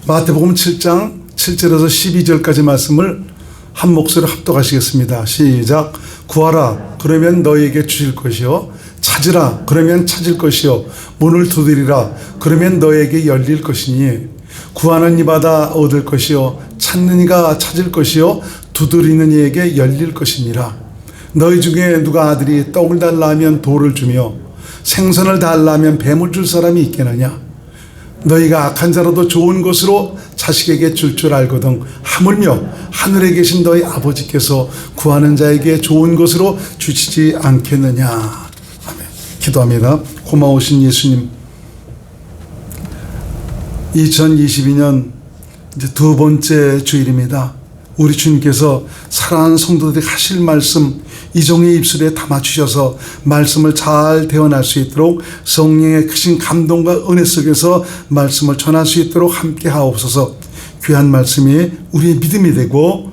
마태복음 7장 7절에서 12절까지 말씀을 한 목소리로 합독하시겠습니다. 시작. 구하라 그러면 너희에게 주실 것이요, 찾으라 그러면 찾을 것이요, 문을 두드리라 그러면 너희에게 열릴 것이니, 구하는 이마다 얻을 것이요, 찾는 이가 찾을 것이요, 두드리는 이에게 열릴 것이니라. 너희 중에 누가 아들이 떡을 달라 하면 돌을 주며 생선을 달라 하면 뱀을 줄 사람이 있겠느냐? 너희가 악한 자라도 좋은 것으로 자식에게 줄 알거든 하물며 하늘에 계신 너희 아버지께서 구하는 자에게 좋은 것으로 주시지 않겠느냐. 아멘. 기도합니다. 고마우신 예수님, 2022년 이제 두 번째 주일입니다. 우리 주님께서 사랑하는 성도들이 하실 말씀 이종의 입술에 담아주셔서 말씀을 잘 대언할 수 있도록 성령의 크신 감동과 은혜 속에서 말씀을 전할 수 있도록 함께 하옵소서. 귀한 말씀이 우리의 믿음이 되고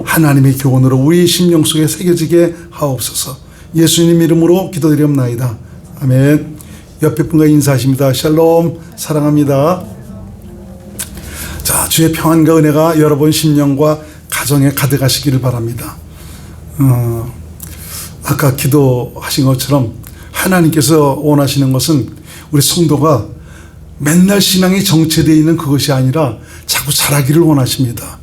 하나님의 교훈으로 우리 심령 속에 새겨지게 하옵소서. 예수님 이름으로 기도드리옵나이다. 아멘. 옆에 분과 인사하십니다. 샬롬, 사랑합니다. 자, 주의 평안과 은혜가 여러분 심령과 가정에 가득하시기를 바랍니다. 아까 기도하신 것처럼 하나님께서 원하시는 것은 우리 성도가 맨날 신앙이 정체되어 있는 그것이 아니라 자꾸 자라기를 원하십니다.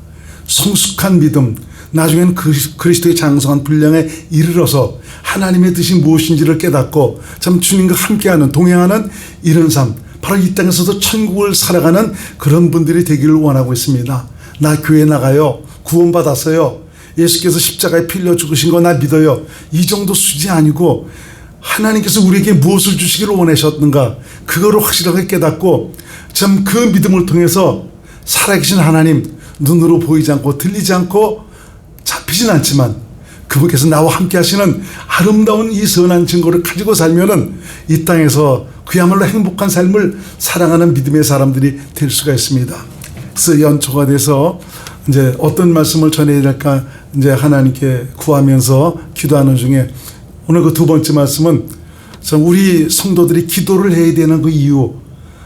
성숙한 믿음, 나중에는 그리스도의 장성한 분량에 이르러서 하나님의 뜻이 무엇인지를 깨닫고 참 주님과 함께하는, 동행하는 이런 삶, 바로 이 땅에서도 천국을 살아가는 그런 분들이 되기를 원하고 있습니다. 나 교회 나가요, 구원받았어요, 예수께서 십자가에 피 흘려 죽으신 거 나 믿어요, 이 정도 수준이 아니고 하나님께서 우리에게 무엇을 주시기를 원하셨는가, 그거를 확실하게 깨닫고 참 그 믿음을 통해서 살아계신 하나님, 눈으로 보이지 않고 들리지 않고 잡히진 않지만 그분께서 나와 함께 하시는 아름다운 이 선한 증거를 가지고 살면은 이 땅에서 그야말로 행복한 삶을 살아가는 믿음의 사람들이 될 수가 있습니다. 그래서 연초가 돼서 이제 어떤 말씀을 전해야 될까 이제 하나님께 구하면서 기도하는 중에 오늘 그 두 번째 말씀은 참 우리 성도들이 기도를 해야 되는 그 이유,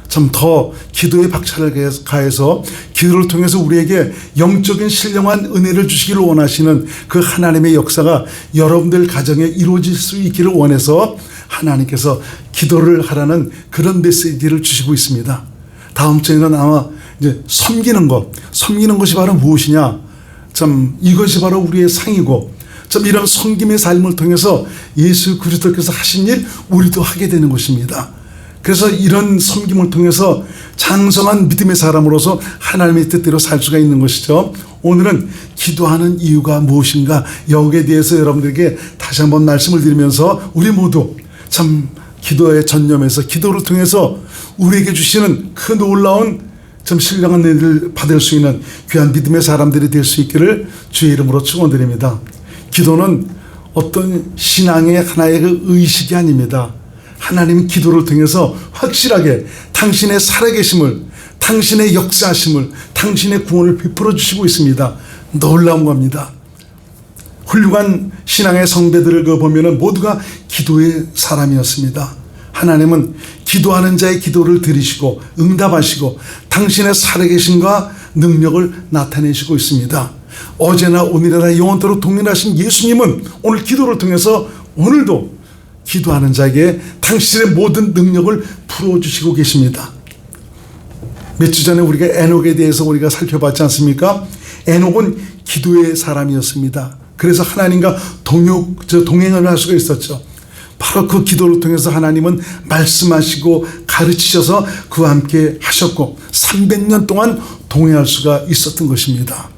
참 더 기도에 박차를 가해서 기도를 통해서 우리에게 영적인 신령한 은혜를 주시기를 원하시는 그 하나님의 역사가 여러분들 가정에 이루어질 수 있기를 원해서 하나님께서 기도를 하라는 그런 메시지를 주시고 있습니다. 다음 주에는 아마 이제 섬기는 것이 바로 무엇이냐, 참 이것이 바로 우리의 상이고, 참 이런 섬김의 삶을 통해서 예수 그리스도께서 하신 일 우리도 하게 되는 것입니다. 그래서 이런 섬김을 통해서 장성한 믿음의 사람으로서 하나님의 뜻대로 살 수가 있는 것이죠. 오늘은 기도하는 이유가 무엇인가, 여기에 대해서 여러분들에게 다시 한번 말씀을 드리면서 우리 모두 참 기도에 전념해서 기도를 통해서 우리에게 주시는 그 놀라운 참 신령한 은혜를 받을 수 있는 귀한 믿음의 사람들이 될 수 있기를 주의 이름으로 축원드립니다. 기도는 어떤 신앙의 하나의 그 의식이 아닙니다. 하나님은 기도를 통해서 확실하게 당신의 살아계심을, 당신의 역사하심을, 당신의 구원을 베풀어 주시고 있습니다. 놀라운 겁니다. 훌륭한 신앙의 성배들을 보면은 모두가 기도의 사람이었습니다. 하나님은 기도하는 자의 기도를 들으시고 응답하시고 당신의 살아계심과 능력을 나타내시고 있습니다. 어제나 오늘이나 영원토록 동일하신 예수님은 오늘 기도를 통해서 오늘도 기도하는 자에게 당신의 모든 능력을 풀어주시고 계십니다. 몇 주 전에 우리가 에녹에 대해서 우리가 살펴봤지 않습니까? 에녹은 기도의 사람이었습니다. 그래서 하나님과 동행을 할 수가 있었죠. 바로 그 기도를 통해서 하나님은 말씀하시고 가르치셔서 그와 함께 하셨고 300년 동안 동행할 수가 있었던 것입니다.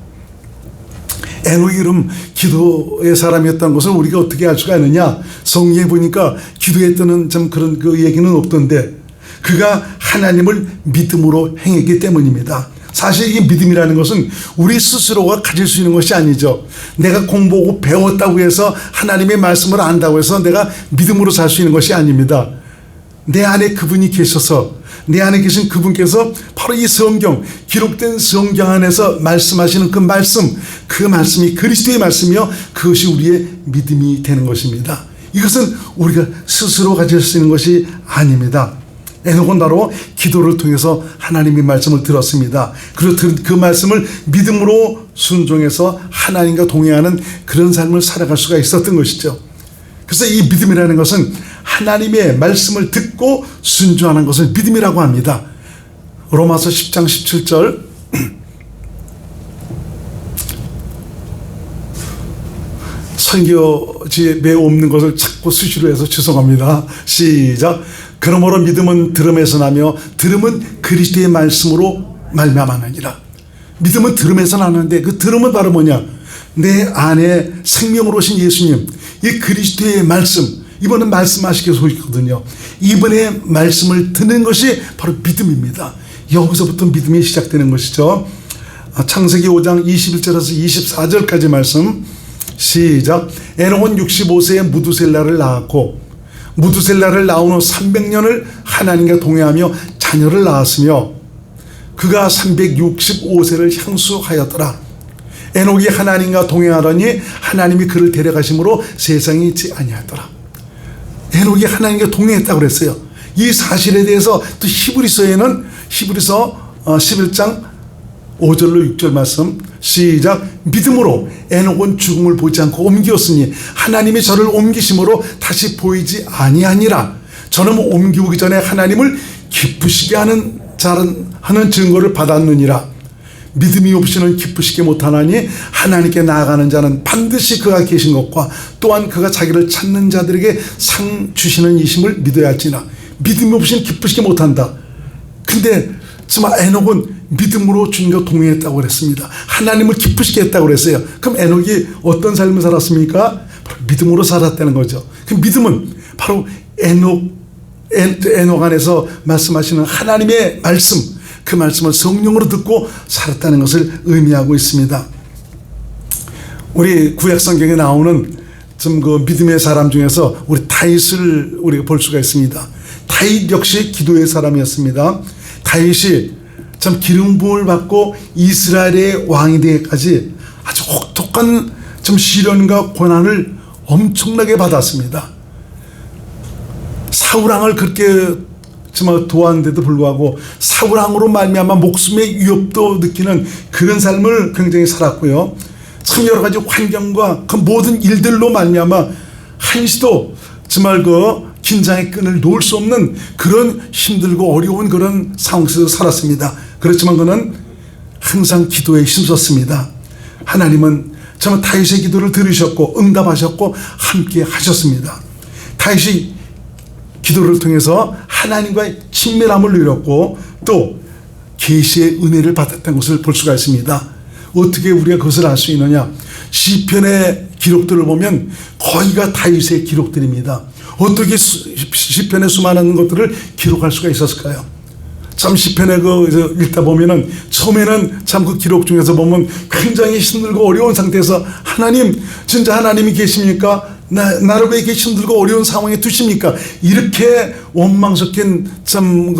에녹이 그럼 기도의 사람이었다는 것을 우리가 어떻게 알 수가 있느냐? 성경에 보니까 기도했다는 참 그런 그 얘기는 없던데 그가 하나님을 믿음으로 행했기 때문입니다. 사실 이 믿음이라는 것은 우리 스스로가 가질 수 있는 것이 아니죠. 내가 공부하고 배웠다고 해서 하나님의 말씀을 안다고 해서 내가 믿음으로 살 수 있는 것이 아닙니다. 내 안에 그분이 계셔서, 내 안에 계신 그분께서 바로 이 성경, 기록된 성경 안에서 말씀하시는 그 말씀이 그리스도의 말씀이요, 그것이 우리의 믿음이 되는 것입니다. 이것은 우리가 스스로 가질 수 있는 것이 아닙니다. 에녹은 바로 기도를 통해서 하나님의 말씀을 들었습니다. 그리고 그 말씀을 믿음으로 순종해서 하나님과 동행하는 그런 삶을 살아갈 수가 있었던 것이죠. 그래서 이 믿음이라는 것은 하나님의 말씀을 듣고 순종하는 것을 믿음이라고 합니다. 로마서 10장 17절 선교지에 매우 없는 것을 자꾸 수시로 해서 죄송합니다. 시작. 그러므로 믿음은 들음에서 나며 들음은 그리스도의 말씀으로 말미암았느니라. 믿음은 들음에서 나는데 그 들음은 바로 뭐냐? 내 안에 생명으로 오신 예수님, 이 그리스도의 말씀, 이번은 말씀하시게 소식거든요. 이번에 말씀을 듣는 것이 바로 믿음입니다. 여기서부터 믿음이 시작되는 것이죠. 창세기 5장 21절에서 24절까지 말씀 시작. 에녹은 65세에 무두셀라를 낳았고 무두셀라를 낳은 후 300년을 하나님과 동행하며 자녀를 낳았으며 그가 365세를 향수하였더라. 에녹이 하나님과 동행하더니 하나님이 그를 데려가심으로 세상에 있지 아니하더라. 에녹이 하나님과 동행했다고 그랬어요. 이 사실에 대해서 또 히브리서에는 히브리서 11장 5절로 6절 말씀 시작. 믿음으로 에녹은 죽음을 보지 않고 옮기었으니 하나님이 저를 옮기심으로 다시 보이지 아니하니라. 저는 옮기기 전에 하나님을 기쁘시게 하는 증거를 받았느니라. 믿음이 없이는 기쁘시게 못하나니 하나님께 나아가는 자는 반드시 그가 계신 것과 또한 그가 자기를 찾는 자들에게 상 주시는 이심을 믿어야 할지나. 믿음이 없이는 기쁘시게 못한다. 근데 정말 에녹은 믿음으로 주님과 동행했다고 그랬습니다. 하나님을 기쁘시게 했다고 그랬어요. 그럼 에녹이 어떤 삶을 살았습니까? 바로 믿음으로 살았다는 거죠. 그 믿음은 바로 에녹 안에서 말씀하시는 하나님의 말씀, 그 말씀을 성령으로 듣고 살았다는 것을 의미하고 있습니다. 우리 구약 성경에 나오는 좀 그 믿음의 사람 중에서 우리 다윗을 우리가 볼 수가 있습니다. 다윗 역시 기도의 사람이었습니다. 다윗이 참 기름 부음을 받고 이스라엘의 왕이 되기까지 아주 혹독한 좀 시련과 고난을 엄청나게 받았습니다. 사울왕을 그렇게 정말 도왔는데도 불구하고 사울왕으로 말미암아 목숨의 위협도 느끼는 그런 삶을 굉장히 살았고요. 참 여러 가지 환경과 그 모든 일들로 말미암아 한시도 정말 그 긴장의 끈을 놓을 수 없는 그런 힘들고 어려운 그런 상황 속에서 살았습니다. 그렇지만 그는 항상 기도에 힘썼습니다. 하나님은 정말 다윗의 기도를 들으셨고 응답하셨고 함께 하셨습니다. 다윗이 기도를 통해서 하나님과의 친밀함을 누렸고 또 계시의 은혜를 받았다는 것을 볼 수가 있습니다. 어떻게 우리가 그것을 알 수 있느냐? 시편의 기록들을 보면 거의가 다윗의 기록들입니다. 어떻게 시편의 수많은 것들을 기록할 수가 있었을까요? 참 시편에 읽다 보면은 처음에는 참 그 기록 중에서 보면 굉장히 힘들고 어려운 상태에서 하나님, 진짜 하나님이 계십니까? 나를 왜 이렇게 힘들고 어려운 상황에 두십니까? 이렇게 원망스럽게 참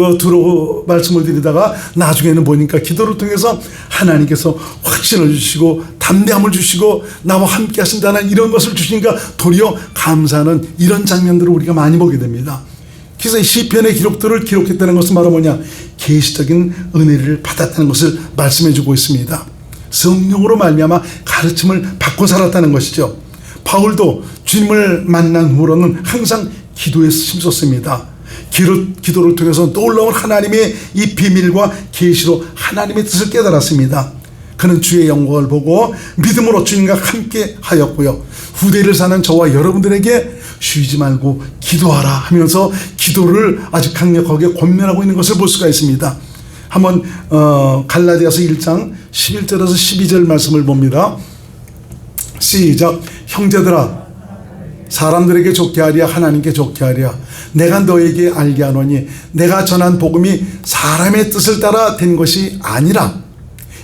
말씀을 드리다가 나중에는 보니까 기도를 통해서 하나님께서 확신을 주시고 담대함을 주시고 나와 함께 하신다는 이런 것을 주시니까 도리어 감사하는 이런 장면들을 우리가 많이 보게 됩니다. 그래서 시편의 기록들을 기록했다는 것은 바로 뭐냐? 계시적인 은혜를 받았다는 것을 말씀해 주고 있습니다. 성령으로 말미암아 가르침을 받고 살았다는 것이죠. 바울도 주님을 만난 후로는 항상 기도에 힘썼습니다. 기도를 통해서 놀라운 하나님의 이 비밀과 계시로 하나님의 뜻을 깨달았습니다. 그는 주의 영광을 보고 믿음으로 주님과 함께 하였고요. 후대를 사는 저와 여러분들에게 쉬지 말고 기도하라 하면서 기도를 아주 강력하게 권면하고 있는 것을 볼 수가 있습니다. 한번 갈라디아서 1장 11절에서 12절 말씀을 봅니다. 시작. 형제들아, 사람들에게 좋게 하랴 하나님께 좋게 하랴. 내가 너에게 알게 하노니 내가 전한 복음이 사람의 뜻을 따라 된 것이 아니라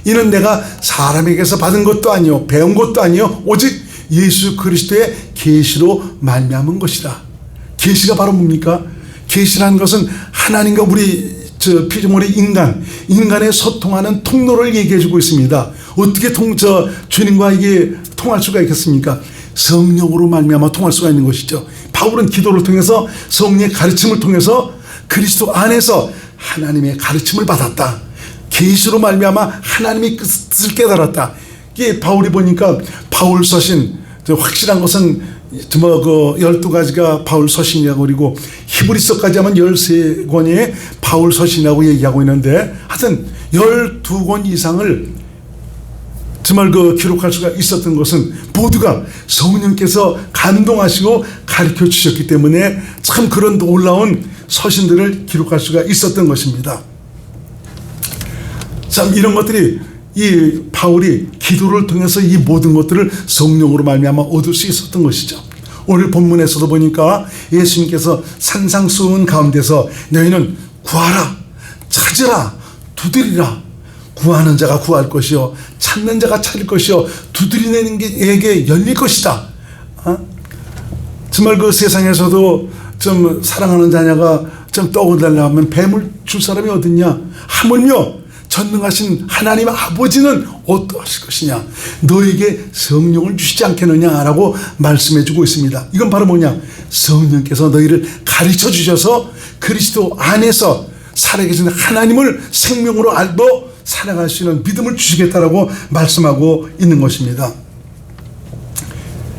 이는 내가 사람에게서 받은 것도 아니요 배운 것도 아니요 오직 예수 그리스도의 계시로 말미암은 것이라. 계시가 바로 뭡니까? 계시라는 것은 하나님과 우리 피조물의 인간의 소통하는 통로를 얘기해 주고 있습니다. 어떻게 주님과 이게 통할 수가 있겠습니까? 성령으로 말미암아 통할 수가 있는 것이죠. 바울은 기도를 통해서 성령의 가르침을 통해서 그리스도 안에서 하나님의 가르침을 받았다. 계시로 말미암아 하나님의 뜻을 깨달았다. 이게 바울이 보니까 바울 서신 확실한 것은 뭐 그 12가지가 바울 서신이라고 그리고 히브리서까지 하면 13권의 바울 서신이라고 얘기하고 있는데 하여튼 12권 이상을 정말 그 기록할 수가 있었던 것은 모두가 성령께서 감동하시고 가르쳐 주셨기 때문에 참 그런 놀라운 서신들을 기록할 수가 있었던 것입니다. 참 이런 것들이 이 바울이 기도를 통해서 이 모든 것들을 성령으로 말미암아 얻을 수 있었던 것이죠. 오늘 본문에서도 보니까 예수님께서 산상수훈 가운데서 너희는 구하라, 찾으라, 두드리라. 구하는 자가 구할 것이요 찾는 자가 찾을 것이요 두드리는 이에게 열릴 것이다. 정말 그 세상에서도 좀 사랑하는 자녀가 좀 떡을 달라 하면 뱀을 줄 사람이 어딨냐. 하물며 전능하신 하나님 아버지는 어떠하실 것이냐. 너에게 성령을 주시지 않겠느냐라고 말씀해 주고 있습니다. 이건 바로 뭐냐. 성령께서 너희를 가르쳐 주셔서 그리스도 안에서 살아계신 하나님을 생명으로 알고 살아갈 수 있는 믿음을 주시겠다라고 말씀하고 있는 것입니다.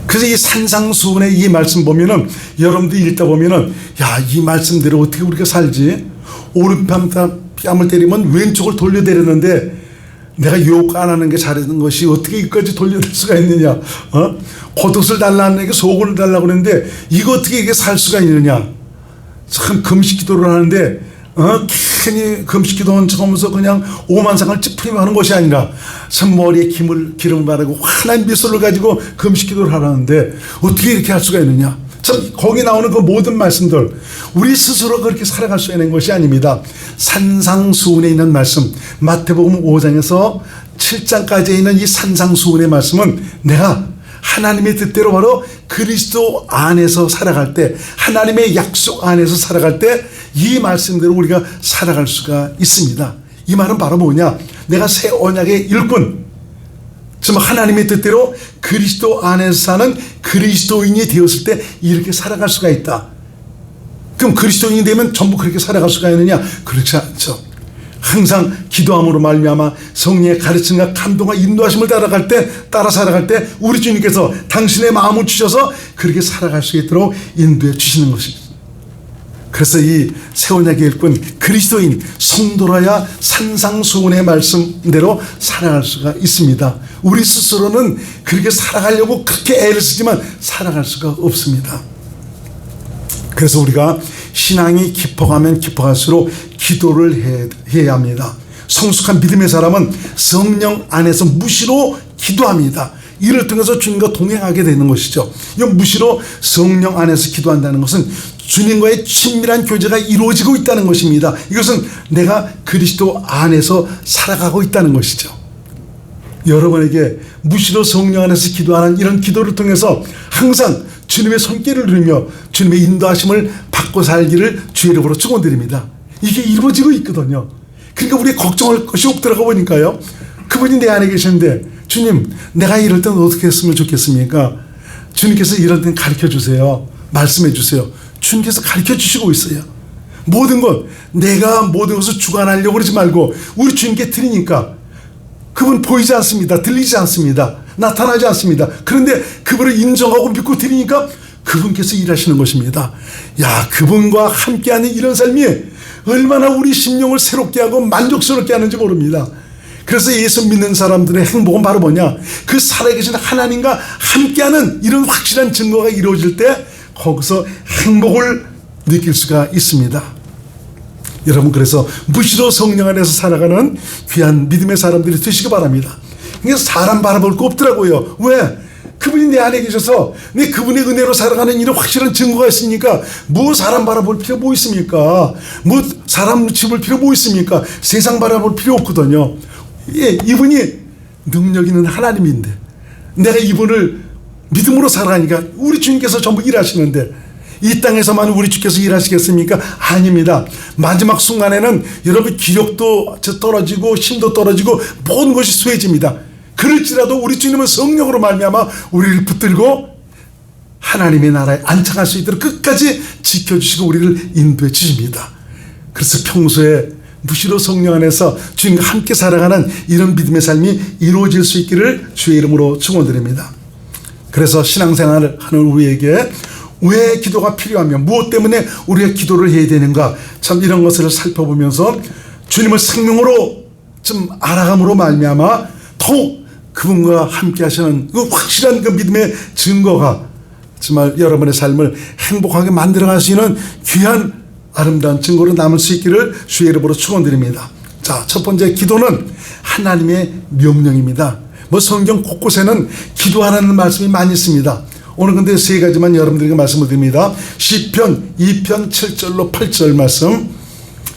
그래서 이 산상수훈의 이 말씀 보면은 여러분들 읽다 보면은 야, 이 말씀대로 어떻게 우리가 살지? 오른뺨을 때리면 왼쪽을 돌려대렸는데 내가 욕 안 하는 게 잘하는 것이 어떻게 이까지 돌려댈 수가 있느냐? 겉옷을 달라는 에게 속을 달라고 그러는데 이거 어떻게 이게 살 수가 있느냐? 참 금식 기도를 하는데 괜히 금식기도는 처음부터 그냥 오만상을 찌푸리며 하는 것이 아니라 머리에 기름을 바르고 환한 미소를 가지고 금식기도를 하라는데 어떻게 이렇게 할 수가 있느냐. 참 거기 나오는 그 모든 말씀들 우리 스스로 그렇게 살아갈 수 있는 것이 아닙니다. 산상수훈에 있는 말씀 마태복음 5장에서 7장까지 있는 이 산상수훈의 말씀은 내가 하나님의 뜻대로 바로 그리스도 안에서 살아갈 때 하나님의 약속 안에서 살아갈 때 이 말씀대로 우리가 살아갈 수가 있습니다. 이 말은 바로 뭐냐. 내가 새 언약의 일꾼 정말 하나님의 뜻대로 그리스도 안에서 사는 그리스도인이 되었을 때 이렇게 살아갈 수가 있다. 그럼 그리스도인이 되면 전부 그렇게 살아갈 수가 있느냐. 그렇지 않죠. 항상 기도함으로 말미암아 성령의 가르침과 감동과 인도하심을 따라 살아갈 때 우리 주님께서 당신의 마음을 주셔서 그렇게 살아갈 수 있도록 인도해 주시는 것입니다. 그래서 이 새 언약의 일꾼 그리스도인 성도라야 산상수훈의 말씀대로 살아갈 수가 있습니다. 우리 스스로는 그렇게 살아가려고 그렇게 애를 쓰지만 살아갈 수가 없습니다. 그래서 우리가 신앙이 깊어가면 깊어갈수록 기도를 해야 합니다. 성숙한 믿음의 사람은 성령 안에서 무시로 기도합니다. 이를 통해서 주님과 동행하게 되는 것이죠. 이 무시로 성령 안에서 기도한다는 것은 주님과의 친밀한 교제가 이루어지고 있다는 것입니다. 이것은 내가 그리스도 안에서 살아가고 있다는 것이죠. 여러분에게 무시로 성령 안에서 기도하는 이런 기도를 통해서 항상 주님의 손길을 누리며 주님의 인도하심을 받고 살기를 주의 이름으로 축원드립니다. 이게 이루어지고 있거든요. 그러니까 우리 걱정할 것이 없더라고 보니까요. 그분이 내 안에 계시는데 주님 내가 이럴 때는 어떻게 했으면 좋겠습니까? 주님께서 이럴 때는 가르쳐 주세요. 말씀해 주세요. 주님께서 가르쳐 주시고 있어요. 모든 것 내가 모든 것을 주관하려고 그러지 말고 우리 주님께 드리니까 그분 보이지 않습니다. 들리지 않습니다. 나타나지 않습니다. 그런데 그분을 인정하고 믿고 드리니까 그분께서 일하시는 것입니다. 야, 그분과 함께하는 이런 삶이 얼마나 우리 심령을 새롭게 하고 만족스럽게 하는지 모릅니다. 그래서 예수 믿는 사람들의 행복은 바로 뭐냐? 그 살아계신 하나님과 함께하는 이런 확실한 증거가 이루어질 때 거기서 행복을 느낄 수가 있습니다. 여러분 그래서 무시로 성령 안에서 살아가는 귀한 믿음의 사람들이 되시기 바랍니다. 그래서 사람 바라볼 거 없더라고요. 왜? 그분이 내 안에 계셔서 내 그분의 은혜로 살아가는 이런 확실한 증거가 있으니까 뭐 사람 바라볼 필요 뭐 있습니까? 뭐 사람 눈치 볼 필요 뭐 있습니까? 세상 바라볼 필요 없거든요. 예, 이분이 능력 있는 하나님인데 내가 이분을 믿음으로 살아가니까 우리 주님께서 전부 일하시는데 이 땅에서만 우리 주께서 일하시겠습니까? 아닙니다. 마지막 순간에는 여러분 기력도 떨어지고 힘도 떨어지고 모든 것이 쇠해집니다. 그럴지라도 우리 주님은 성령으로 말미암아 우리를 붙들고 하나님의 나라에 안착할 수 있도록 끝까지 지켜주시고 우리를 인도해 주십니다. 그래서 평소에 무시로 성령 안에서 주님과 함께 살아가는 이런 믿음의 삶이 이루어질 수 있기를 주의 이름으로 축원드립니다. 그래서 신앙생활을 하는 우리에게 왜 기도가 필요하며 무엇 때문에 우리가 기도를 해야 되는가, 참 이런 것을 살펴보면서 주님을 생명으로 좀 알아감으로 말미암아 더욱 그분과 함께 하시는 그 확실한 그 믿음의 증거가 정말 여러분의 삶을 행복하게 만들어갈 수 있는 귀한 아름다운 증거로 남을 수 있기를 주의 이름으로 축원드립니다. 자, 첫 번째, 기도는 하나님의 명령입니다. 뭐 성경 곳곳에는 기도하라는 말씀이 많이 있습니다. 오늘 근데 세 가지만 여러분들에게 말씀을 드립니다. 시편 2편 7절로 8절 말씀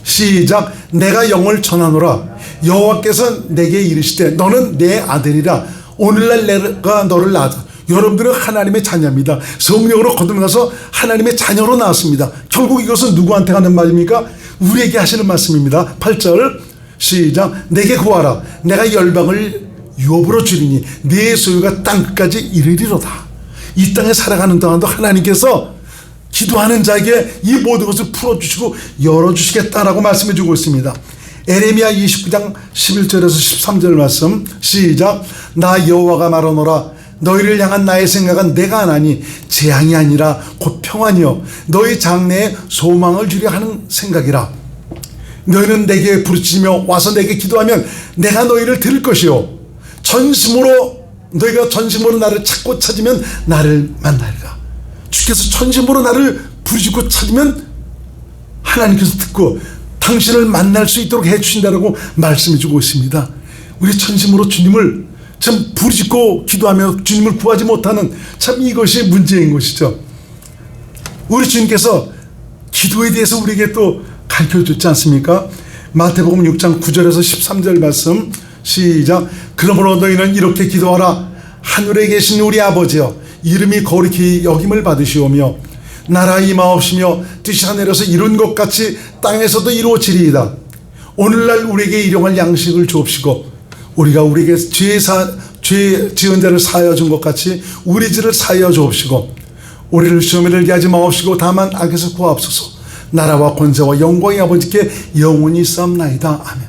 시작. 내가 영을 전하노라. 여호와께서 내게 이르시되 너는 내 아들이라. 오늘날 내가 너를 낳았다. 여러분들은 하나님의 자녀입니다. 성령으로 거듭나서 하나님의 자녀로 나왔습니다. 결국 이것은 누구한테 하는 말입니까? 우리에게 하시는 말씀입니다. 8절 시작. 내게 구하라. 내가 열방을 유업으로 주리니 네 소유가 땅끝까지 이르리로다. 이 땅에 살아가는 동안도 하나님께서 기도하는 자에게 이 모든 것을 풀어주시고 열어주시겠다라고 말씀해 주고 있습니다. 에레미야 29장 11절에서 13절 말씀 시작. 나 여호와가 말하노라. 너희를 향한 나의 생각은 내가 하나니 재앙이 아니라 곧 평안이요 너희 장래에 소망을 주려 하는 생각이라. 너희는 내게 부르짖으며 와서 내게 기도하면 내가 너희를 들을 것이요 너희가 전심으로 나를 찾고 찾으면 나를 만나리라. 주께서 전심으로 나를 부르짖고 찾으면 하나님께서 듣고 당신을 만날 수 있도록 해주신다라고 말씀해 주고 있습니다. 우리 전심으로 주님을 참 부르짖고 기도하며 주님을 구하지 못하는 참 이것이 문제인 것이죠. 우리 주님께서 기도에 대해서 우리에게 또 가르쳐줬지 않습니까? 마태복음 6장 9절에서 13절 말씀 시작. 그러므로 너희는 이렇게 기도하라. 하늘에 계신 우리 아버지여 이름이 거룩히 여김을 받으시오며 나라 임하옵시며 뜻이 하늘에서 이룬 것 같이 땅에서도 이루어지리이다. 오늘날 우리에게 일용할 양식을 주옵시고 우리가 우리에게 죄 지은 자를 사하여 준 것 같이 우리 죄를 사하여 주옵시고 우리를 시험에 들게 하지 마옵시고 다만 악에서 구하옵소서. 나라와 권세와 영광의 아버지께 영원히 있사옵나이다. 아멘.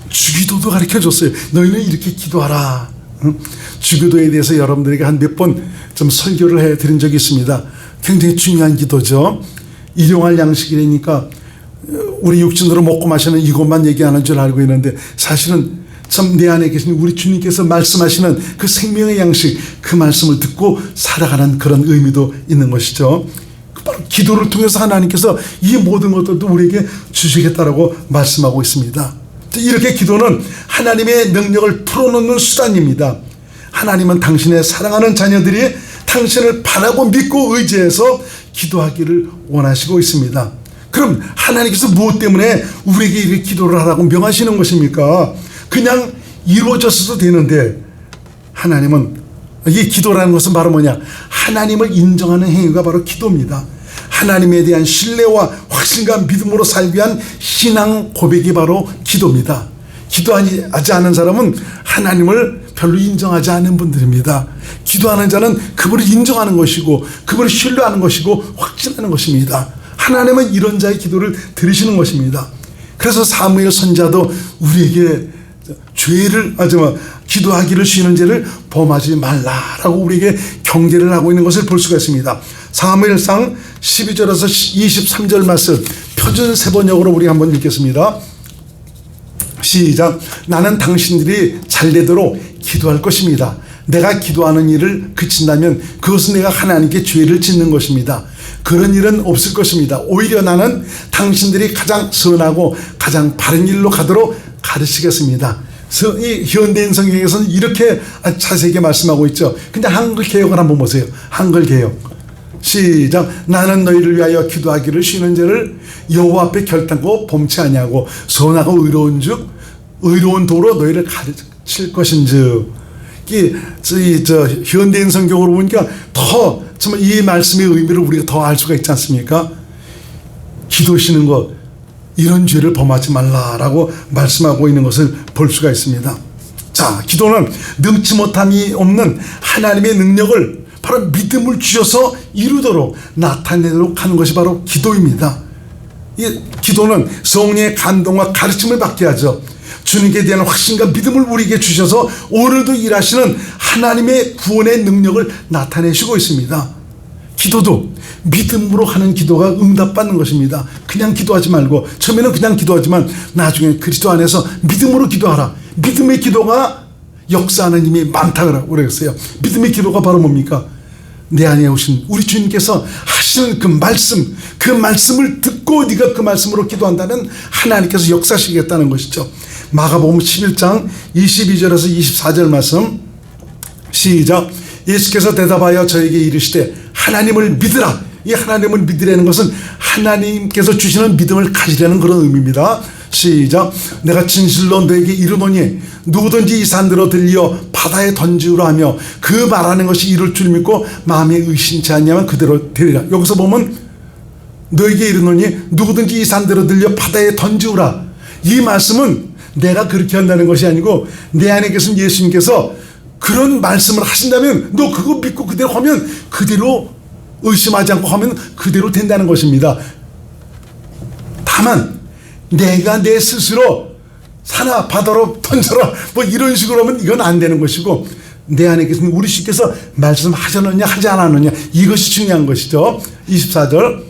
주기도도 가르쳐줬어요. 너희는 이렇게 기도하라. 주기도에 대해서 여러분들에게 한 몇 번 좀 설교를 해드린 적이 있습니다. 굉장히 중요한 기도죠. 일용할 양식이니까 우리 육신으로 먹고 마시는 이것만 얘기하는 줄 알고 있는데 사실은 참 내 안에 계신 우리 주님께서 말씀하시는 그 생명의 양식, 그 말씀을 듣고 살아가는 그런 의미도 있는 것이죠. 바로 기도를 통해서 하나님께서 이 모든 것들도 우리에게 주시겠다라고 말씀하고 있습니다. 이렇게 기도는 하나님의 능력을 풀어놓는 수단입니다. 하나님은 당신의 사랑하는 자녀들이 당신을 바라고 믿고 의지해서 기도하기를 원하시고 있습니다. 그럼 하나님께서 무엇 때문에 우리에게 이렇게 기도를 하라고 명하시는 것입니까? 그냥 이루어졌어도 되는데 하나님은 이 기도라는 것은 바로 뭐냐? 하나님을 인정하는 행위가 바로 기도입니다. 하나님에 대한 신뢰와 확신과 믿음으로 살기 위한 신앙 고백이 바로 기도입니다. 기도하지 않은 사람은 하나님을 별로 인정하지 않는 분들입니다. 기도하는 자는 그분을 인정하는 것이고 그분을 신뢰하는 것이고 확신하는 것입니다. 하나님은 이런 자의 기도를 들으시는 것입니다. 그래서 사무엘 선지자도 우리에게 기도하기를 쉬는 죄를 범하지 말라라고 우리에게 경계를 하고 있는 것을 볼 수가 있습니다. 사무엘상 12절에서 23절 말씀 표준 세번역으로 우리 한번 읽겠습니다. 시작. 나는 당신들이 잘되도록 기도할 것입니다. 내가 기도하는 일을 그친다면 그것은 내가 하나님께 죄를 짓는 것입니다. 그런 일은 없을 것입니다. 오히려 나는 당신들이 가장 선하고 가장 바른 일로 가도록 가르치겠습니다. 이 현대인 성경에서는 이렇게 자세하게 말씀하고 있죠. 근데 한글 개혁을 한번 보세요. 한글 개혁 시작. 나는 너희를 위하여 기도하기를 쉬는 죄를 여호와 앞에 결단코 범치 아니하고 선하고 의로운 도로 너희를 가르칠 것인즉. 현대인 성경으로 보니까 더 정말 이 말씀의 의미를 우리가 더 알 수가 있지 않습니까? 기도하시는 것, 이런 죄를 범하지 말라라고 말씀하고 있는 것을 볼 수가 있습니다. 자, 기도는 능치 못함이 없는 하나님의 능력을 바로 믿음을 주셔서 이루도록 나타내도록 하는 것이 바로 기도입니다. 이 기도는 성령의 감동과 가르침을 받게 하죠. 주님께 대한 확신과 믿음을 우리에게 주셔서 오늘도 일하시는 하나님의 구원의 능력을 나타내시고 있습니다. 기도도 믿음으로 하는 기도가 응답받는 것입니다. 그냥 기도하지 말고, 처음에는 그냥 기도하지만 나중에 그리스도 안에서 믿음으로 기도하라. 믿음의 기도가 역사하는 힘이 많다고 그랬어요. 믿음의 기도가 바로 뭡니까? 내 안에 오신 우리 주님께서 하시는 그 말씀을 듣고 네가 그 말씀으로 기도한다면 하나님께서 역사하시겠다는 것이죠. 마가복음 11장 22절에서 24절 말씀 시작. 예수께서 대답하여 저에게 이르시되 하나님을 믿으라. 이 하나님을 믿으라는 것은 하나님께서 주시는 믿음을 가지라는 그런 의미입니다. 시작. 내가 진실로 너에게 이르노니 누구든지 이 산들어 들려 바다에 던지우라 하며 그 말하는 것이 이룰 줄 믿고 마음에 의심치 않냐면 그대로 되리라. 여기서 보면 너에게 이르노니 누구든지 이 산들어 들려 바다에 던지우라. 이 말씀은 내가 그렇게 한다는 것이 아니고 내 안에 계신 예수님께서 그런 말씀을 하신다면 너 그거 믿고 그대로 하면 그대로 의심하지 않고 하면 그대로 된다는 것입니다. 다만 내가 내 스스로 산아 바다로 던져라 뭐 이런 식으로 하면 이건 안 되는 것이고 내 안에 계신 우리 주께서 말씀하셨느냐 하지 않았느냐 이것이 중요한 것이죠. 24절.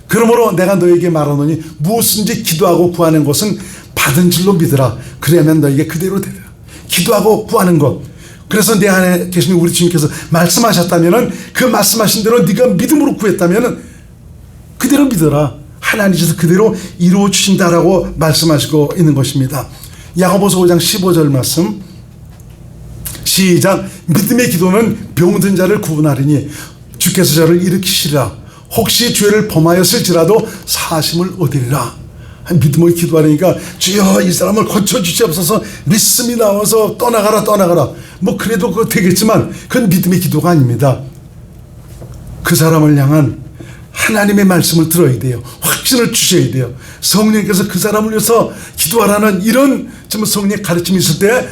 그러므로 내가 너에게 말하노니 무엇인지 기도하고 구하는 것은 받은 줄로 믿으라. 그러면 너에게 그대로 되리라. 기도하고 구하는 것. 그래서 내 안에 계신 우리 주님께서 말씀하셨다면은 그 말씀하신 대로 네가 믿음으로 구했다면은 그대로 믿어라. 하나님께서 그대로 이루어 주신다라고 말씀하시고 있는 것입니다. 야고보서 5장 15절 말씀 시작. 믿음의 기도는 병든 자를 구원하리니 주께서 저를 일으키시리라. 혹시 죄를 범하였을지라도 사심을 얻으리라. 믿음을 기도하니까 주여 이 사람을 고쳐주시옵소서 믿음이 나와서 떠나가라 뭐 그래도 그거 되겠지만 그건 믿음의 기도가 아닙니다. 그 사람을 향한 하나님의 말씀을 들어야 돼요. 확신을 주셔야 돼요. 성령께서 그 사람을 위해서 기도하라는 이런 정말 성령의 가르침이 있을 때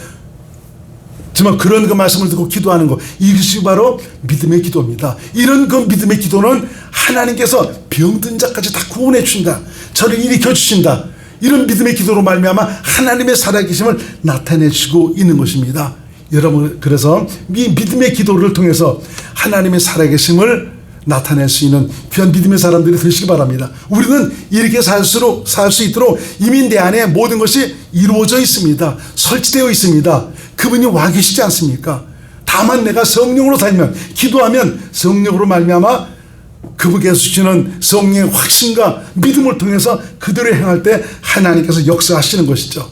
정말 그런 그 말씀을 듣고 기도하는 것, 이것이 바로 믿음의 기도입니다. 이런 그 믿음의 기도는 하나님께서 병든 자까지 다 구원해 주신다. 저를 일으켜 주신다. 이런 믿음의 기도로 말미암아 하나님의 살아계심을 나타내시고 있는 것입니다. 여러분, 그래서 이 믿음의 기도를 통해서 하나님의 살아계심을 나타낼 수 있는 귀한 믿음의 사람들이 되시기 바랍니다. 우리는 이렇게 살 수 있도록 이미 내 안에 모든 것이 이루어져 있습니다. 설치되어 있습니다. 그분이 와 계시지 않습니까? 다만 내가 성령으로 살면, 기도하면 성령으로 말미암아 그분께서 주시는 성령의 확신과 믿음을 통해서 그대로 행할 때 하나님께서 역사하시는 것이죠.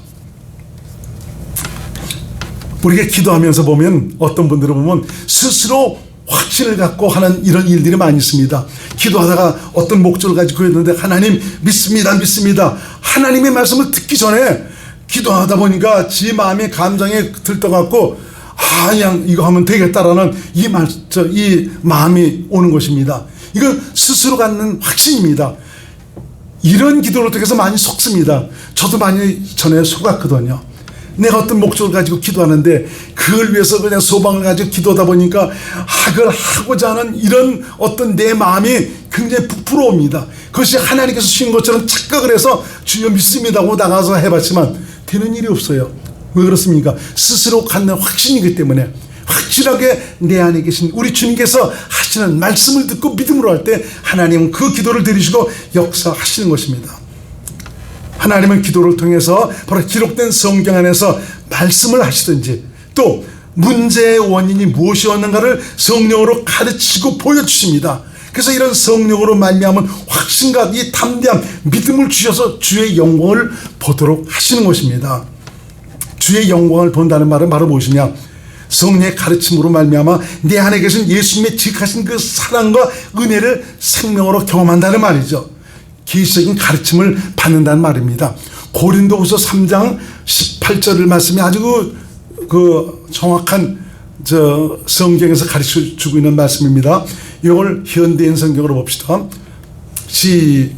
우리가 기도하면서 보면 어떤 분들을 보면 스스로 확신을 갖고 하는 이런 일들이 많이 있습니다. 기도하다가 어떤 목적을 가지고 있는데 하나님 믿습니다. 하나님의 말씀을 듣기 전에 기도하다 보니까 지 마음의 감정에 들떠갖고 그냥 이거 하면 되겠다라는 이 마음이 오는 것입니다. 이건 스스로 갖는 확신입니다. 이런 기도를 통해서 많이 속습니다. 저도 많이 전에 속았거든요. 내가 어떤 목적을 가지고 기도하는데 그걸 위해서 그냥 소망을 가지고 기도하다 보니까 그걸 하고자 하는 이런 어떤 내 마음이 굉장히 부풀어옵니다. 그것이 하나님께서 주신 것처럼 착각을 해서 주여 믿습니다 하고 나가서 해봤지만 되는 일이 없어요. 왜 그렇습니까? 스스로 갖는 확신이기 때문에 확실하게 내 안에 계신 우리 주님께서 하시는 말씀을 듣고 믿음으로 할 때 하나님은 그 기도를 들으시고 역사하시는 것입니다. 하나님은 기도를 통해서 바로 기록된 성경 안에서 말씀을 하시든지 또 문제의 원인이 무엇이었는가를 성령으로 가르치고 보여주십니다. 그래서 이런 성령으로 말미암은 확신과 이 담대함, 믿음을 주셔서 주의 영광을 보도록 하시는 것입니다. 주의 영광을 본다는 말은 바로 무엇이냐? 성령의 가르침으로 말미암아 내 안에 계신 예수님의 지극하신 그 사랑과 은혜를 생명으로 경험한다는 말이죠. 기술적인 가르침을 받는다는 말입니다. 고린도후서 3장 18절을 말씀이 아주 그 정확한 성경에서 가르쳐주고 있는 말씀입니다. 이걸 현대인 성경으로 봅시다.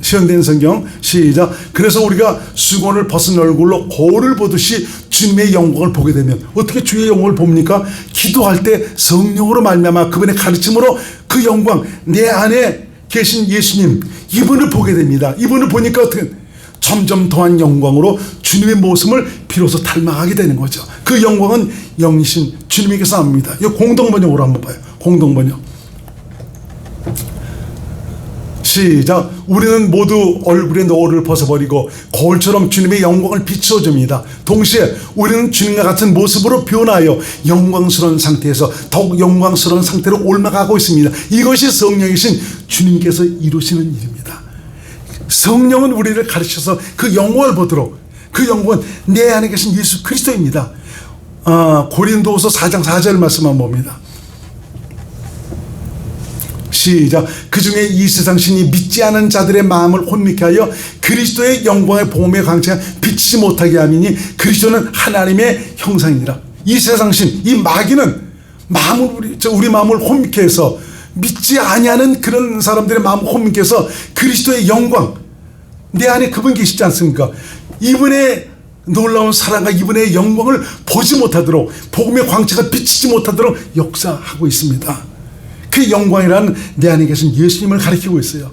현대인 성경 시작. 그래서 우리가 수건을 벗은 얼굴로 거울을 보듯이 주님의 영광을 보게 되면 어떻게 주의 영광을 봅니까? 기도할 때 성령으로 말미암아 그분의 가르침으로 그 영광 내 안에 계신 예수님, 이분을 보게 됩니다. 이분을 보니까 어떻게 점점 더한 영광으로 주님의 모습을 비로소 닮아가게 되는 거죠. 그 영광은 영이신 주님에게서 납니다. 이 공동번역으로 한번 봐요. 공동번역. 시작. 우리는 모두 얼굴의 노를 벗어버리고 거울처럼 주님의 영광을 비추어줍니다. 동시에 우리는 주님과 같은 모습으로 변하여 영광스러운 상태에서 더욱 영광스러운 상태로 올라가고 있습니다. 이것이 성령이신 주님께서 이루시는 일입니다. 성령은 우리를 가르쳐서 그 영광을 보도록, 그 영광은 내 안에 계신 예수 그리스도입니다. 고린도후서 4장 4절 말씀만 봅니다. 시작. 그 중에 이 세상 신이 믿지 않은 자들의 마음을 혼미케 하여 그리스도의 영광의 복음의 광채가 비치지 못하게 하미니 그리스도는 하나님의 형상이니라. 이 세상 신, 이 마귀는 우리 마음을 혼미케 해서, 믿지 아니하는 그런 사람들의 마음을 혼미케 해서 그리스도의 영광, 내 안에 그분 계시지 않습니까? 이분의 놀라운 사랑과 이분의 영광을 보지 못하도록, 복음의 광채가 비치지 못하도록 역사하고 있습니다. 그 영광이란 내 안에 계신 예수님을 가리키고 있어요.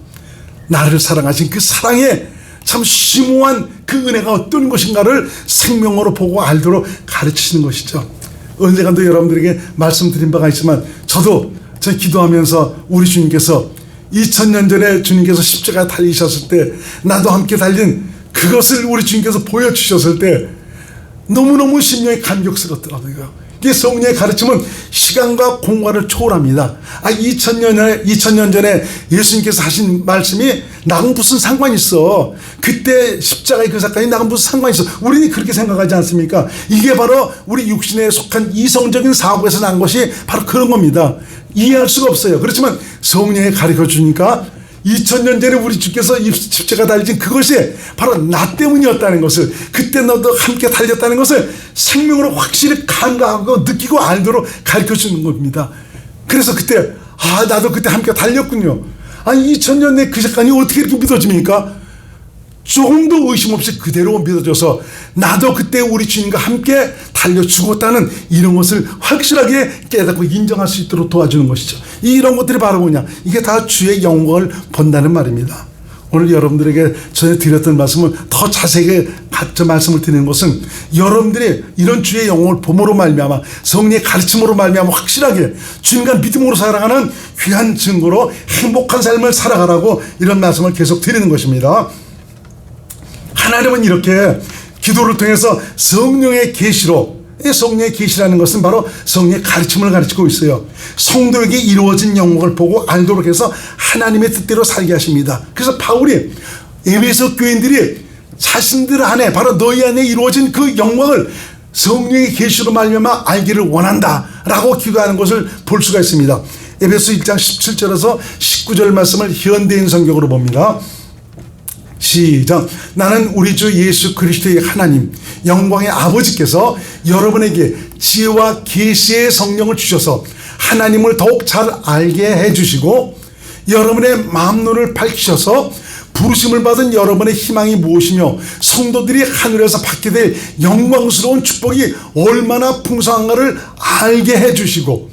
나를 사랑하신 그 사랑의 참 심오한 그 은혜가 어떤 것인가를 생명으로 보고 알도록 가르치시는 것이죠. 언젠가도 여러분들에게 말씀드린 바가 있지만, 저도 기도하면서 우리 주님께서 2000년 전에 주님께서 십자가 달리셨을 때, 나도 함께 달린 그것을 우리 주님께서 보여주셨을 때 너무너무 심령이 감격스럽더라고요. 이 성령의 가르침은 시간과 공간을 초월합니다. 2000년 전에 예수님께서 하신 말씀이 나하고 무슨 상관이 있어? 그때 십자가의 그 사건이 나하고 무슨 상관이 있어? 우리는 그렇게 생각하지 않습니까? 이게 바로 우리 육신에 속한 이성적인 사고에서 난 것이 바로 그런 겁니다. 이해할 수가 없어요. 그렇지만 성령이 가르쳐 주니까 2000년 전에 우리 주께서 십자가 달리신 그것이 바로 나 때문이었다는 것을, 그때 너도 함께 달렸다는 것을 생명으로 확실히 감각하고 느끼고 알도록 가르쳐 주는 겁니다. 그래서 그때 나도 그때 함께 달렸군요. 2000년 내 그 사건이 어떻게 이렇게 믿어집니까? 조금도 의심 없이 그대로 믿어져서 나도 그때 우리 주님과 함께 달려 죽었다는 이런 것을 확실하게 깨닫고 인정할 수 있도록 도와주는 것이죠. 이런 것들이 바로 뭐냐, 이게 다 주의 영광을 본다는 말입니다. 오늘 여러분들에게 전에 드렸던 말씀을 더 자세하게 각자 말씀을 드리는 것은, 여러분들이 이런 주의 영광을 봄으로 말미암아 성령의 가르침으로 말미암아 확실하게 주님과 믿음으로 살아가는 귀한 증거로 행복한 삶을 살아가라고 이런 말씀을 계속 드리는 것입니다. 하나님은 이렇게 기도를 통해서 성령의 계시로, 성령의 계시라는 것은 바로 성령의 가르침을 가르치고 있어요. 성도에게 이루어진 영광을 보고 알도록 해서 하나님의 뜻대로 살게 하십니다. 그래서 바울이 에베소 교인들이 자신들 안에, 바로 너희 안에 이루어진 그 영광을 성령의 계시로 말미암아 알기를 원한다라고 기도하는 것을 볼 수가 있습니다. 에베소 1장 17절에서 19절 말씀을 현대인 성경으로 봅니다. 시작. 나는 우리 주 예수 그리스도의 하나님 영광의 아버지께서 여러분에게 지혜와 계시의 성령을 주셔서 하나님을 더욱 잘 알게 해주시고, 여러분의 마음눈을 밝히셔서 부르심을 받은 여러분의 희망이 무엇이며 성도들이 하늘에서 받게 될 영광스러운 축복이 얼마나 풍성한가를 알게 해주시고,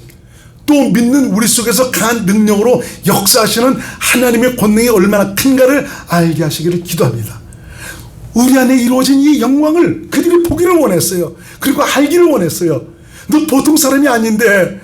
또 믿는 우리 속에서 강한 능력으로 역사하시는 하나님의 권능이 얼마나 큰가를 알게 하시기를 기도합니다. 우리 안에 이루어진 이 영광을 그들이 보기를 원했어요. 그리고 알기를 원했어요. 너 보통 사람이 아닌데,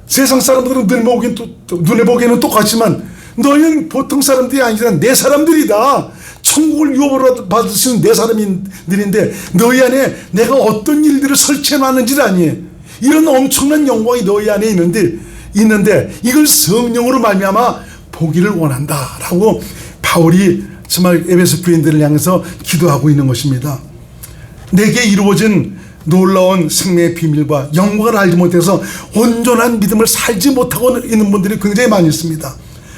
세상 사람들은 눈에 보기에는 똑같지만 너희는 보통 사람들이 아니라 내 사람들이다. 천국을 유업으로 받으시는 내 사람들인데 너희 안에 내가 어떤 일들을 설치해놨는지를 아니. 이런 엄청난 영광이 너희 안에 있는데 이걸 성령으로 말미암아 보기를 원한다라고 바울이 정말 에베소 교인들을 향해서 기도하고 있는 것입니다. 내게 이루어진 놀라운 생명의 비밀과 영광을 알지 못해서 온전한 믿음을 살지 못하고 있는 분들이 굉장히 많이 있습니다.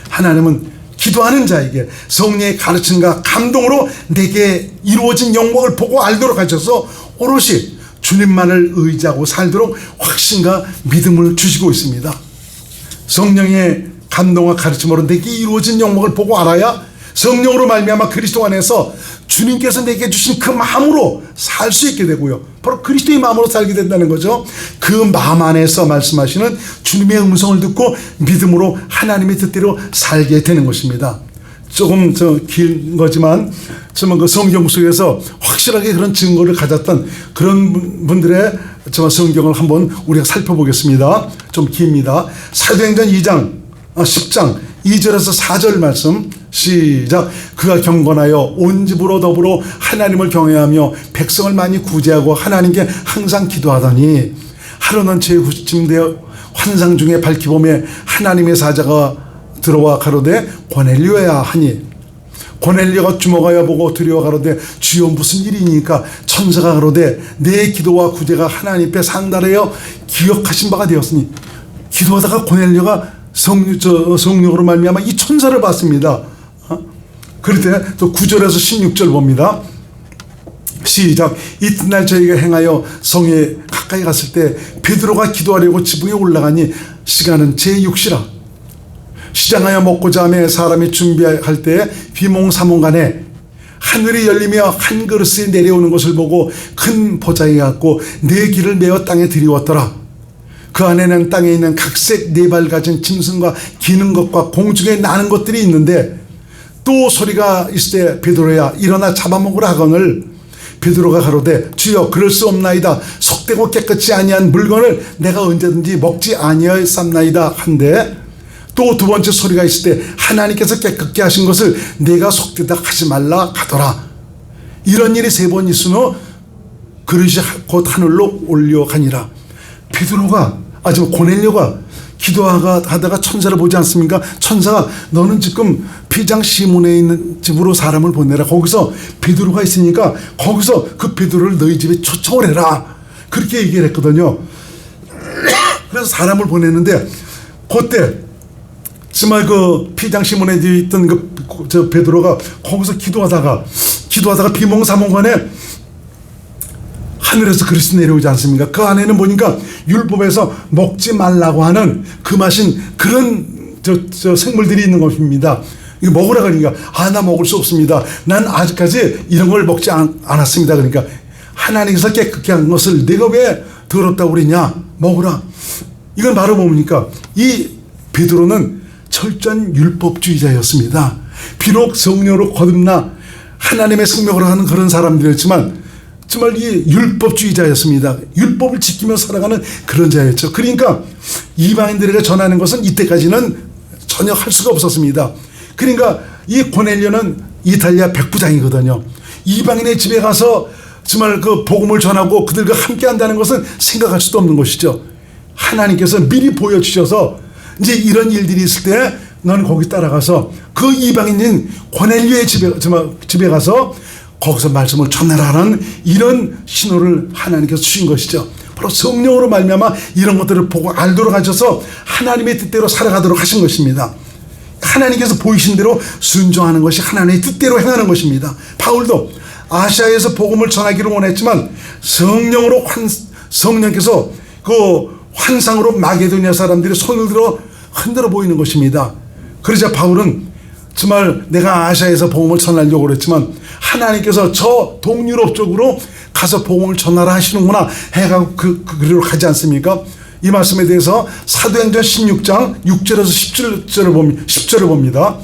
하나님은 기도하는 자에게 성령의 가르침과 감동으로 내게 이루어진 영광을 보고 알도록 하셔서 오롯이 주님만을 의지하고 살도록 확신과 믿음을 주시고 있습니다. 성령의 감동과 가르침으로 내게 이루어진 영광을 보고 알아야 성령으로 말미암아 그리스도 안에서 주님께서 내게 주신 그 마음으로 살 수 있게 되고요. 바로 그리스도의 마음으로 살게 된다는 거죠. 그 마음 안에서 말씀하시는 주님의 음성을 듣고 믿음으로 하나님의 뜻대로 살게 되는 것입니다. 조금 긴 거지만 정말 그 성경 속에서 확실하게 그런 증거를 가졌던 그런 분들의 정말 성경을 한번 우리가 살펴보겠습니다. 좀 깁니다. 사도행전 10장 2절에서 4절 말씀 시작. 그가 경건하여 온 집으로 더불어 하나님을 경외하며 백성을 많이 구제하고 하나님께 항상 기도하더니 하루는 제9쯤 환상 중에 밝히봄에 하나님의 사자가 들어와 가로되 고넬료야 하니 고넬료가 주목하여 보고 두려워 가로되 주여 무슨 일이니까 천사가 가로되 내 기도와 구제가 하나님 앞에 상달하여 기억하신 바가 되었으니 기도하다가 고넬료가 성령으로 말미암아 이 천사를 봤습니다. 그럴 때 또 9절에서 16절 봅니다. 시작. 이튿날 저희가 행하여 성에 가까이 갔을 때 베드로가 기도하려고 지붕에 올라가니 시간은 제6시라. 시장하여 먹고자 하며 사람이 준비할 때 비몽사몽간에 하늘이 열리며 한 그릇이 내려오는 것을 보고 큰 보자기 같고 네 길을 메어 땅에 들이웠더라. 그 안에는 땅에 있는 각색 네 발 가진 짐승과 기는 것과 공중에 나는 것들이 있는데 또 소리가 있을 때 베드로야 일어나 잡아먹으라 하거늘 베드로가 가로되 주여 그럴 수 없나이다. 속되고 깨끗이 아니한 물건을 내가 언제든지 먹지 아니하였삼나이다 한데 또 두 번째 소리가 있을 때 하나님께서 깨끗게 하신 것을 내가 속되다 하지 말라 하더라. 이런 일이 세 번 있은 후 그릇이 곧 하늘로 올려가니라. 베드로가 고넬료가 기도하다가 천사를 보지 않습니까? 천사가 너는 지금 피장 시몬에 있는 집으로 사람을 보내라. 거기서 베드로가 있으니까 거기서 그 베드로를 너희 집에 초청을 해라. 그렇게 얘기를 했거든요. 그래서 사람을 보냈는데 그때 정말 그 피장 시몬에 있던 저 베드로가 거기서 기도하다가 비몽사몽간에 하늘에서 그릇이 내려오지 않습니까? 그 안에는 보니까 율법에서 먹지 말라고 하는 그 맛인 그런 저 생물들이 있는 것입니다. 이거 먹으라 그러니까 나 먹을 수 없습니다. 난 아직까지 이런 걸 먹지 않았습니다. 그러니까 하나님께서 깨끗게 한 것을 내가 왜 더럽다고 그랬냐? 먹으라. 이건 바로 뭡니까? 이 베드로는 철저한 율법주의자였습니다. 비록 성령으로 거듭나 하나님의 생명으로 하는 그런 사람들이었지만 정말 이 율법주의자였습니다. 율법을 지키며 살아가는 그런 자였죠. 그러니까 이방인들에게 전하는 것은 이때까지는 전혀 할 수가 없었습니다. 그러니까 이 고넬료는 이탈리아 백부장이거든요. 이방인의 집에 가서 정말 그 복음을 전하고 그들과 함께 한다는 것은 생각할 수도 없는 것이죠. 하나님께서 미리 보여주셔서 이제 이런 일들이 있을 때 너는 거기 따라가서 그 이방인인 고넬료의 집에 가서 거기서 말씀을 전하라는 이런 신호를 하나님께서 주신 것이죠. 바로 성령으로 말미암아 이런 것들을 보고 알도록 하셔서 하나님의 뜻대로 살아가도록 하신 것입니다. 하나님께서 보이신 대로 순종하는 것이 하나님의 뜻대로 행하는 것입니다. 바울도 아시아에서 복음을 전하기를 원했지만 성령께서 그 환상으로 마게도니아 사람들이 손을 들어 흔들어 보이는 것입니다. 그러자 바울은 정말 내가 아시아에서 복음을 전하려고 그랬지만 하나님께서 저 동유럽 쪽으로 가서 복음을 전하라 하시는구나 해가지고 그리로 가지 않습니까? 이 말씀에 대해서 사도행전 16장 6절에서 10절을 봅니다.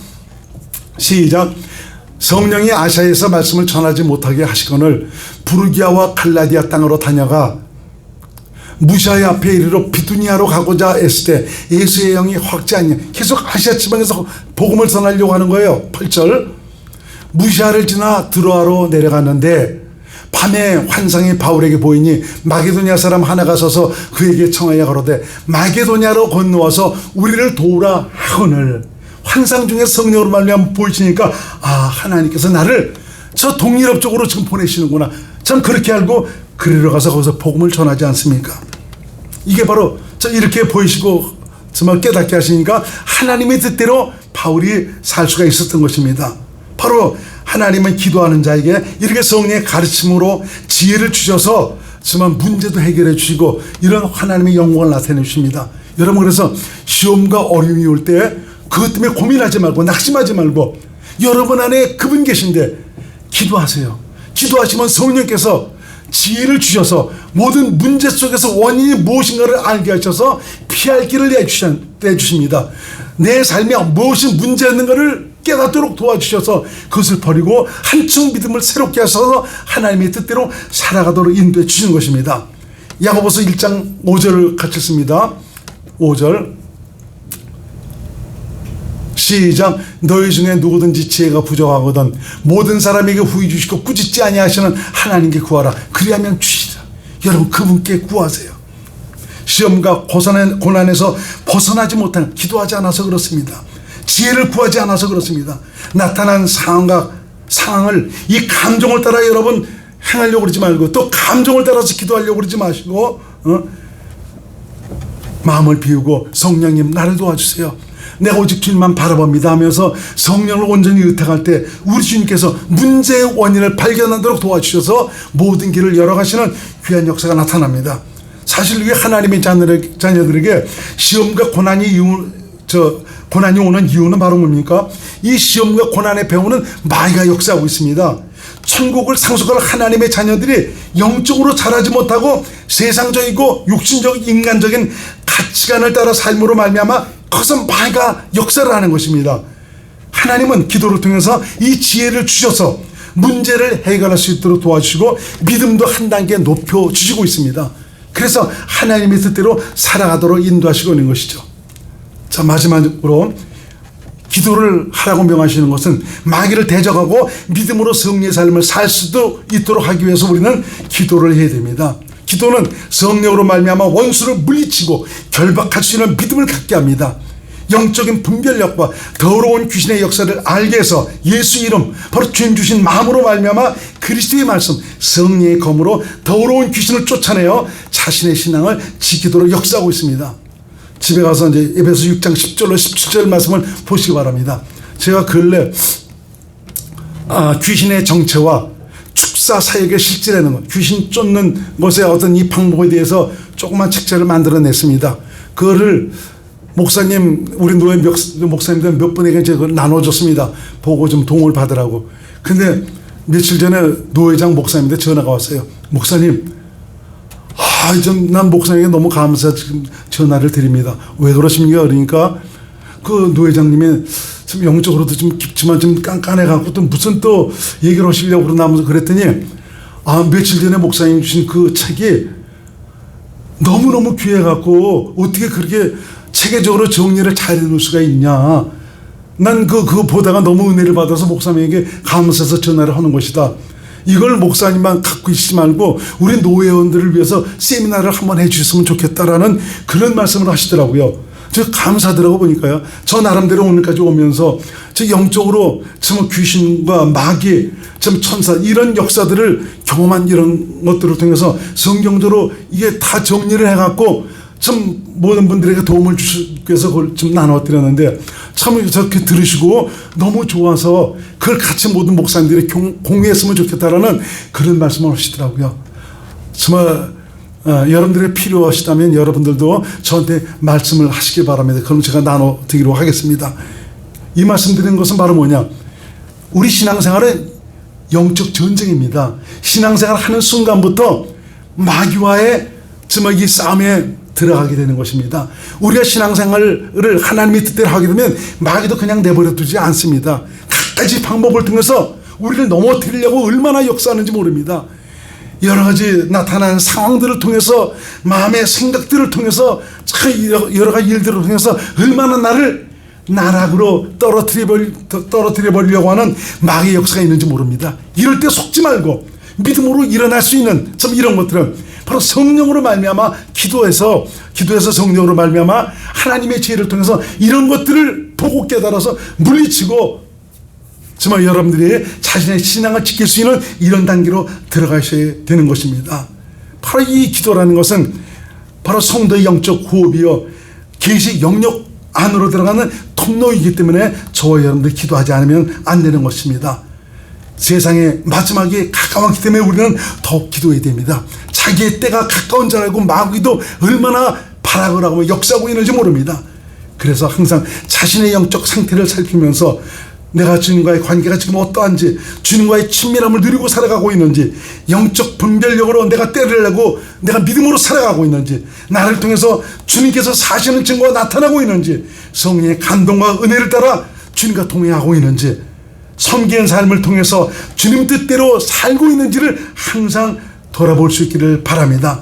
시작. 성령이 아시아에서 말씀을 전하지 못하게 하시거늘 부르기아와 갈라디아 땅으로 다녀가 무시아의 앞에 이르러 비두니아로 가고자 했을 때 예수의 영이 확지 않냐. 계속 아시아 지방에서 복음을 전하려고 하는 거예요. 8절. 무시아를 지나 드로아로 내려갔는데 밤에 환상이 바울에게 보이니 마게도니아 사람 하나가 서서 그에게 청하여 가로되 마게도니아로 건너와서 우리를 도우라 하거늘. 환상 중에 성령으로 말미암아 보이시니까 하나님께서 나를 저 동유럽 쪽으로 지금 보내시는구나. 참 그렇게 알고 그리로 가서 거기서 복음을 전하지 않습니까? 이게 바로 이렇게 보이시고 정말 깨닫게 하시니까 하나님의 뜻대로 바울이 살 수가 있었던 것입니다. 바로 하나님은 기도하는 자에게 이렇게 성령의 가르침으로 지혜를 주셔서 정말 문제도 해결해 주시고 이런 하나님의 영광을 나타내 주십니다. 여러분, 그래서 시험과 어려움이 올 때 그것 때문에 고민하지 말고 낙심하지 말고 여러분 안에 그분 계신데 기도하세요. 기도하시면 성령께서 지혜를 주셔서 모든 문제 속에서 원인이 무엇인가를 알게 하셔서 피할 길을 내주십니다. 내 삶에 무엇이 문제였는가를 깨닫도록 도와주셔서 그것을 버리고 한층 믿음을 새롭게 하셔서 하나님의 뜻대로 살아가도록 인도해 주시는 것입니다. 야고보서 1장 5절을 같이 씁니다. 5절 시작. 너희 중에 누구든지 지혜가 부족하거든 모든 사람에게 후히 주시고 꾸짖지 아니하시는 하나님께 구하라. 그리하면 주시리라. 여러분 그분께 구하세요. 시험과 고난에서 벗어나지 못하는, 기도하지 않아서 그렇습니다. 지혜를 구하지 않아서 그렇습니다. 나타난 상황을 이 감정을 따라 여러분 행하려고 그러지 말고, 또 감정을 따라서 기도하려고 그러지 마시고 마음을 비우고 성령님 나를 도와주세요. 내가 오직 주님만 바라봅니다 하면서 성령을 온전히 의탁할 때 우리 주님께서 문제의 원인을 발견하도록 도와주셔서 모든 길을 열어가시는 귀한 역사가 나타납니다. 사실 이게 하나님의 자녀들에게 시험과 고난이 오는 이유는 바로 뭡니까? 이 시험과 고난의 배후는 마귀가 역사하고 있습니다. 천국을 상속할 하나님의 자녀들이 영적으로 자라지 못하고 세상적이고 육신적 인간적인 가치관을 따라 삶으로 말미암아 거기서 마귀가 역사를 하는 것입니다. 하나님은 기도를 통해서 이 지혜를 주셔서 문제를 해결할 수 있도록 도와주시고 믿음도 한 단계 높여주시고 있습니다. 그래서 하나님의 뜻대로 살아가도록 인도하시고 있는 것이죠. 자, 마지막으로 기도를 하라고 명하시는 것은 마귀를 대적하고 믿음으로 승리의 삶을 살 수도 있도록 하기 위해서 우리는 기도를 해야 됩니다. 기도는 성령으로 말미암아 원수를 물리치고 결박할 수 있는 믿음을 갖게 합니다. 영적인 분별력과 더러운 귀신의 역사를 알게 해서 예수 이름, 바로 주님 주신 마음으로 말미암아 그리스도의 말씀, 성령의 검으로 더러운 귀신을 쫓아내어 자신의 신앙을 지키도록 역사하고 있습니다. 집에 가서 이제 에베소 6장 10절로 17절 말씀을 보시기 바랍니다. 제가 근래 귀신의 정체와 축사 사역의 실질하는 것, 귀신 쫓는 것의 어떤 이 방법에 대해서 조그만 책자를 만들어냈습니다. 그거를 목사님, 우리 노예 목사님들 몇 분에게 제가 나눠줬습니다. 보고 좀 도움을 받으라고. 근데 며칠 전에 노회장 목사님한테 전화가 왔어요. 목사님, 난 목사님에게 너무 감사해서 지금 전화를 드립니다. 왜 그러십니까? 그러니까 그 노회장님이 좀 영적으로도 좀 깊지만 좀 깐깐해갖고 또 무슨 또 얘기를 하시려고 그러나면서 그랬더니 며칠 전에 목사님 주신 그 책이 너무너무 귀해갖고 어떻게 그렇게 체계적으로 정리를 잘 해놓을 수가 있냐. 난 그거 보다가 너무 은혜를 받아서 목사님에게 감사해서 전화를 하는 것이다. 이걸 목사님만 갖고 있지 말고 우리 노회원들을 위해서 세미나를 한번 해주셨으면 좋겠다라는 그런 말씀을 하시더라고요. 저 감사하더라고 보니까요. 저 나름대로 오늘까지 오면서 저 영적으로 참 귀신과 마귀, 참 천사 이런 역사들을 경험한 이런 것들을 통해서 성경적으로 이게 다 정리를 해갖고 참 모든 분들에게 도움을 주시기 위해서 그걸 좀 나눠드렸는데 참 저렇게 들으시고 너무 좋아서 그걸 같이 모든 목사님들이 공유했으면 좋겠다라는 그런 말씀을 하시더라고요. 정말 여러분들이 필요하시다면 여러분들도 저한테 말씀을 하시기 바랍니다. 그럼 제가 나눠드리도록 하겠습니다. 이 말씀드리는 것은 바로 뭐냐, 우리 신앙생활은 영적 전쟁입니다. 신앙생활 하는 순간부터 마귀와의 이 싸움에 들어가게 되는 것입니다. 우리가 신앙생활을 하나님의 뜻대로 하게 되면 마귀도 그냥 내버려 두지 않습니다. 각가지 방법을 통해서 우리를 넘어뜨리려고 얼마나 역사하는지 모릅니다. 여러 가지 나타나는 상황들을 통해서, 마음의 생각들을 통해서, 여러 가지 일들을 통해서 얼마나 나를 나락으로 떨어뜨려 버리려고 하는 마귀의 역사가 있는지 모릅니다. 이럴 때 속지 말고 믿음으로 일어날 수 있는 참 이런 것들은 바로 성령으로 말미암아 기도해서 성령으로 말미암아 하나님의 지혜를 통해서 이런 것들을 보고 깨달아서 물리치고 정말 여러분들이 자신의 신앙을 지킬 수 있는 이런 단계로 들어가셔야 되는 것입니다. 바로 이 기도라는 것은 바로 성도의 영적 호흡이요, 계시 영역 안으로 들어가는 통로이기 때문에 저와 여러분들이 기도하지 않으면 안 되는 것입니다. 세상의 마지막이 가까웠기 때문에 우리는 더욱 기도해야 됩니다. 자기의 때가 가까운 줄 알고 마귀도 얼마나 발악을 하고 역사하고 있는지 모릅니다. 그래서 항상 자신의 영적 상태를 살피면서 내가 주님과의 관계가 지금 어떠한지, 주님과의 친밀함을 누리고 살아가고 있는지, 영적 분별력으로 내가 때를 내고 내가 믿음으로 살아가고 있는지, 나를 통해서 주님께서 사시는 증거가 나타나고 있는지, 성령의 감동과 은혜를 따라 주님과 동행하고 있는지, 섬기는 삶을 통해서 주님 뜻대로 살고 있는지를 항상 돌아볼 수 있기를 바랍니다.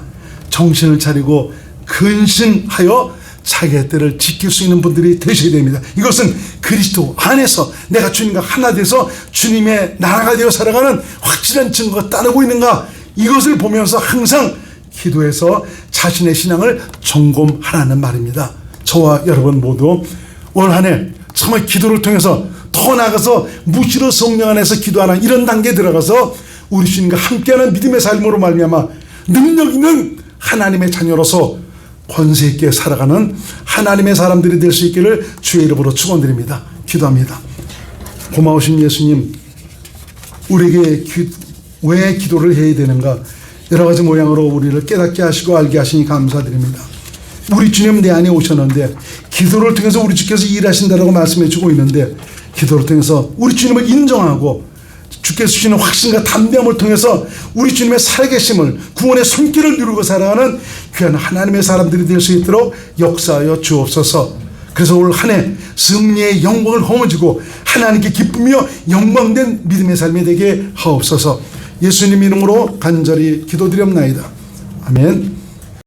정신을 차리고 근신하여 자기의 때를 지킬 수 있는 분들이 되셔야 됩니다. 이것은 그리스도 안에서 내가 주님과 하나 돼서 주님의 나라가 되어 살아가는 확실한 증거가 따르고 있는가, 이것을 보면서 항상 기도해서 자신의 신앙을 점검하라는 말입니다. 저와 여러분 모두 올 한 해 정말 기도를 통해서 더 나아가서 무시로 성령 안에서 기도하는 이런 단계에 들어가서 우리 주님과 함께하는 믿음의 삶으로 말미암아 능력 있는 하나님의 자녀로서 권세 있게 살아가는 하나님의 사람들이 될 수 있기를 주의 이름으로 축원드립니다. 기도합니다. 고마우신 예수님, 우리에게 왜 기도를 해야 되는가, 여러 가지 모양으로 우리를 깨닫게 하시고 알게 하시니 감사드립니다. 우리 주님 내 안에 오셨는데 기도를 통해서 우리 주께서 일하신다라고 말씀해 주고 있는데, 기도를 통해서 우리 주님을 인정하고 주께서 주시는 확신과 담대함을 통해서 우리 주님의 살아계심을, 구원의 손길을 누리고 살아가는 귀한 하나님의 사람들이 될 수 있도록 역사하여 주옵소서. 그래서 올 한 해 승리의 영광을 허무지고 하나님께 기쁘며 영광된 믿음의 삶이 되게 하옵소서. 예수님 이름으로 간절히 기도드렸나이다. 아멘.